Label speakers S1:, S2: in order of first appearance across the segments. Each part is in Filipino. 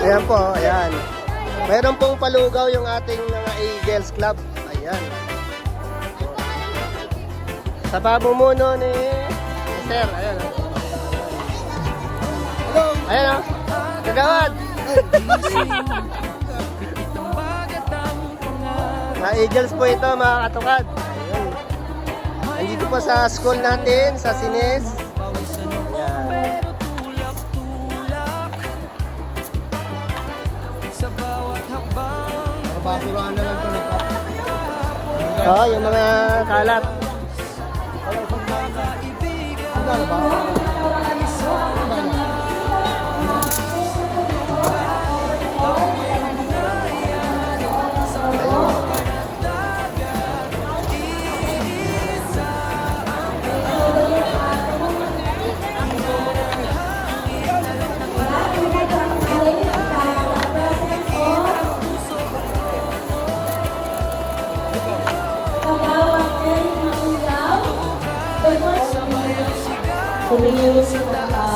S1: Ayan po, ayan. Mayroon pong palugaw yung ating mga Eagles Club. Ayan. Sa pamumuno ni Sir, ayan. Ayan o. Kagawad. Mga Eagles po ito, mga katukad. Ayan. Nandito po sa school natin, sa Sines. Ayan.
S2: Basuran na lang ito.
S1: Oo, yung mga kalat.
S2: Ano ba?
S3: Tumingin sa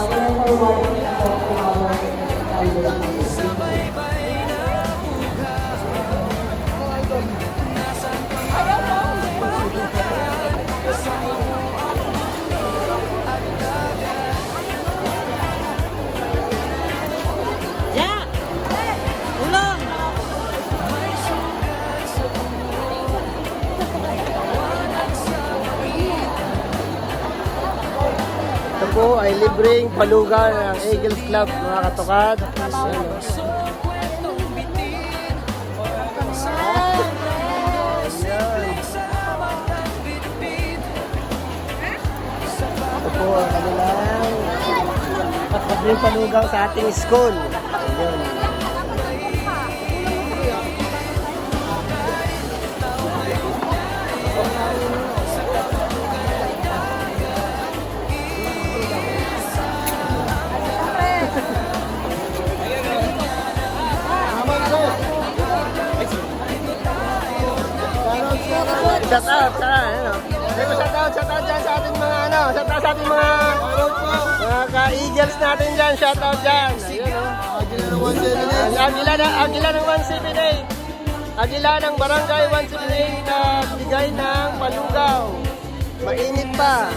S3: whenever walking ako to our
S1: Ito po ay libreng palugaw ng Eagles Club, mga katukad. Ayan, ito po ang kanilang libreng palugaw sa ating school. Ayan. Shout out dyan sa ating mga shout out sa ating mga ka-Eagles natin dyan, shout out dyan. Ayun o. Agila ng 178. Agila ng Barangay 178 na bigay ng palugaw. Mainit pa.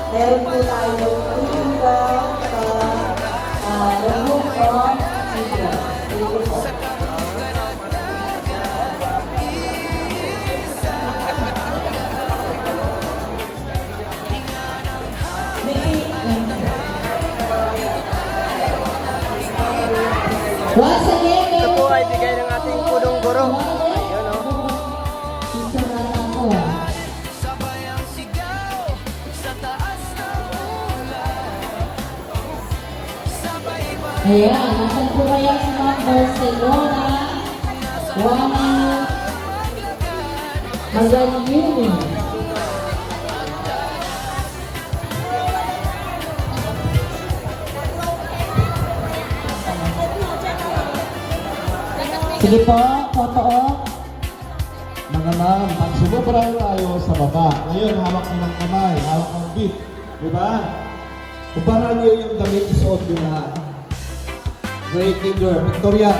S3: Meron po tayo
S1: Ito po ay bigay ng ating punong guro. Ayun o.
S3: Ayan, nasan po kaya si Ma'am Barcelona, Juana Magaliuni. Sige po, photo op.
S2: Mga ma'am, pag sumubra tayo sa baba, ngayon hawak niyo ng kamay, hawak ng beat, di ba? Kumpara niyo yung damit isuot niyo lahat. Great finger, Victoria.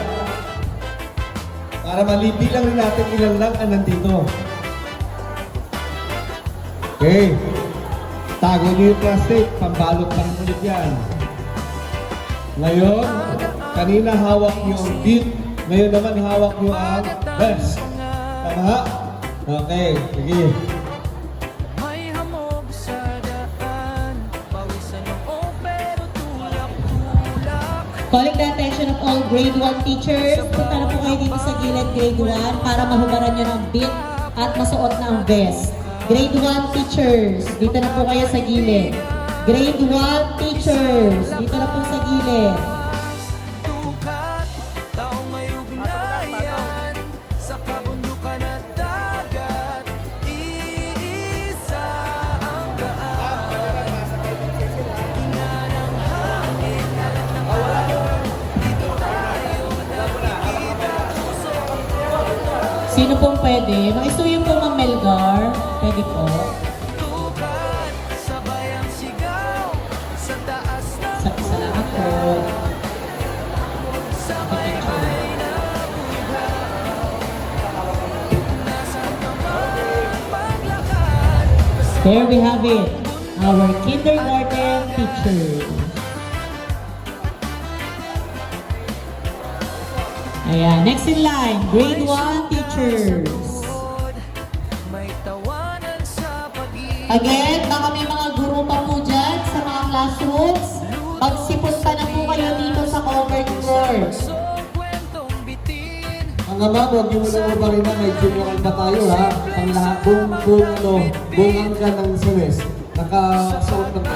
S2: Para malipi lang rin natin ilan lang ang nandito. Okay. Tago niyo yung plastic, pambalot lang ulit yan. Ngayon, kanina hawak niyo ang beat, ngayon naman hawak niyo ang vest. Tama? Okay, sige.
S3: Calling the attention of all grade 1 teachers. Punta na po kayo dito sa gilid grade 1 para mahubaran nyo ng beat at masuot na ang vest. Grade 1 teachers, dito na po kayo sa gilid. Grade 1 teachers, dito na po sa gilid. Sino pong pwede? Makisuyo po Ma'am Melgar. Pwede po. Salamat po. There we have it. Our kindergarten teacher. Ayan, next in line, grade 1 teachers. Again, baka may mga guro pa po dyan sa mga classrooms. Magsipon pa na po kayo dito sa covered floor.
S2: Ang ama, huwag niyo muna mabarina, may tunukan pa tayo ha. Ang lahat, buong angka ng semes. Nakasuot ng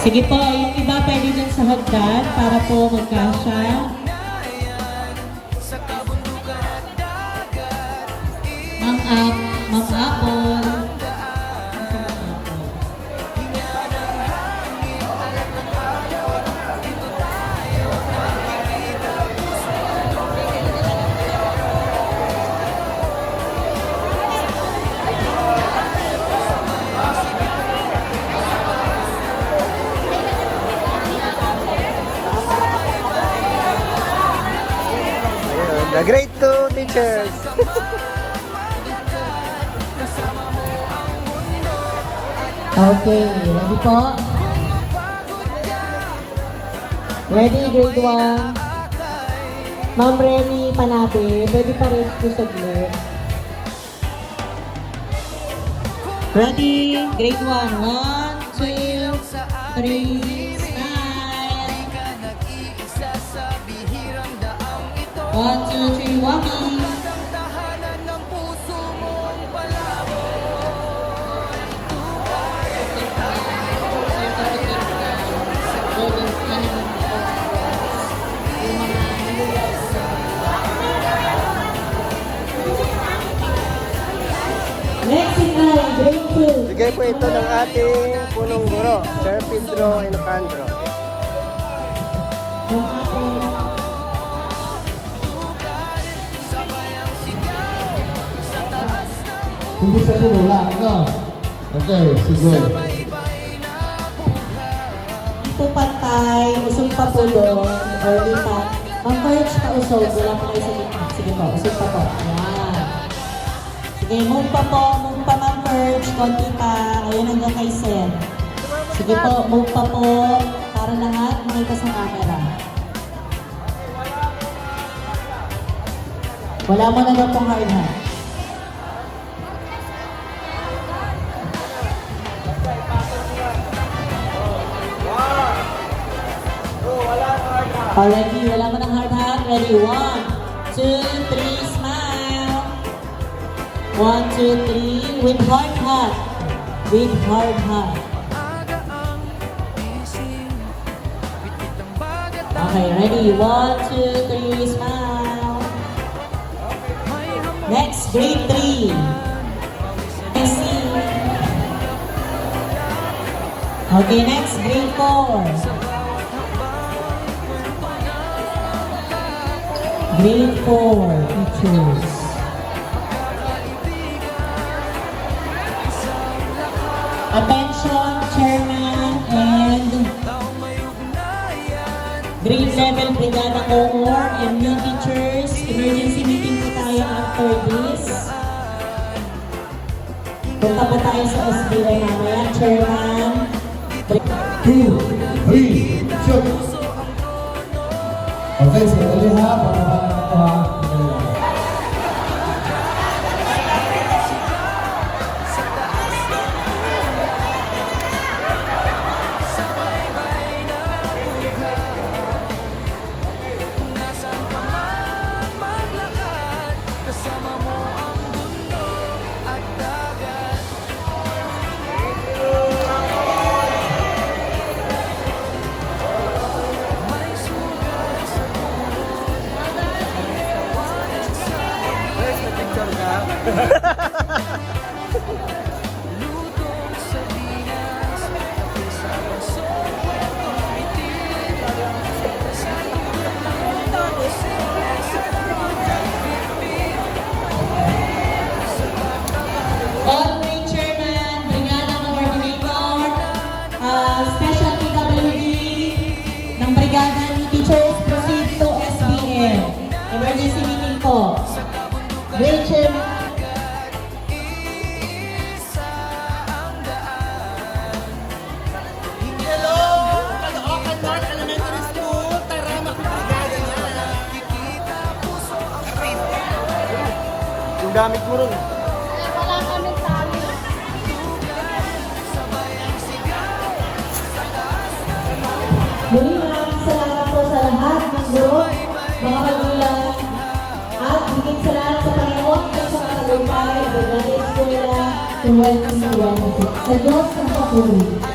S3: Sige po, yung iba pwede dyan sa hagdan para po magkasya. Ma'am Apple.
S1: The grade 2 teachers.
S3: Okay, ready po? Ready, grade 1. Ma'am Remy Panabe, pwede pa rin po saglit. Ready, grade 1. 1, 2, 3, smile. 1, 2, 3, walking. Next in line, grade 2.
S1: Bigay po ito ng ating punong guro, Sir Pedro Ilocandro.
S2: Hindi sa pinula, no? Okay, sige.
S3: Hindi po patay, usog pa po doon, or lipat. Ma'am Perch pa usog, wala pa kayo sa gitna. Sige po, usog pa po. Yan. Sige, move pa po, move pa Ma'am Perch, konti pa. Ayun hanggang kay Sen. Sige po, move pa po, para lahat makita sa camera. Wala mo na daw pong hard hat. Already, wala mo ng hard hat. Ready? 1, 2, 3, smile. 1, 2, 3, with hard hat. With hard hat. Okay, ready? 1, 2, 3, smile. Next, grade 3. See. Okay, next, grade 4. Grade 4 teachers. Attention, chairman and grade level brigada cohort and new teachers. Emergency meeting po tayo after this. Punta po tayo sa SBI mamaya, chairman.
S2: 2, 3, shoot! Okay, sandali ha, para ito ha.
S1: Anong gamit mo ron?
S4: Wala kami tali.
S3: Muli maraming salamat po sa lahat ng guro, mga magulang, at higit sa lahat sa Panginoon at sa mga tagumpay, at sa eskwela, to welcome you. Sa Diyos ang papuri.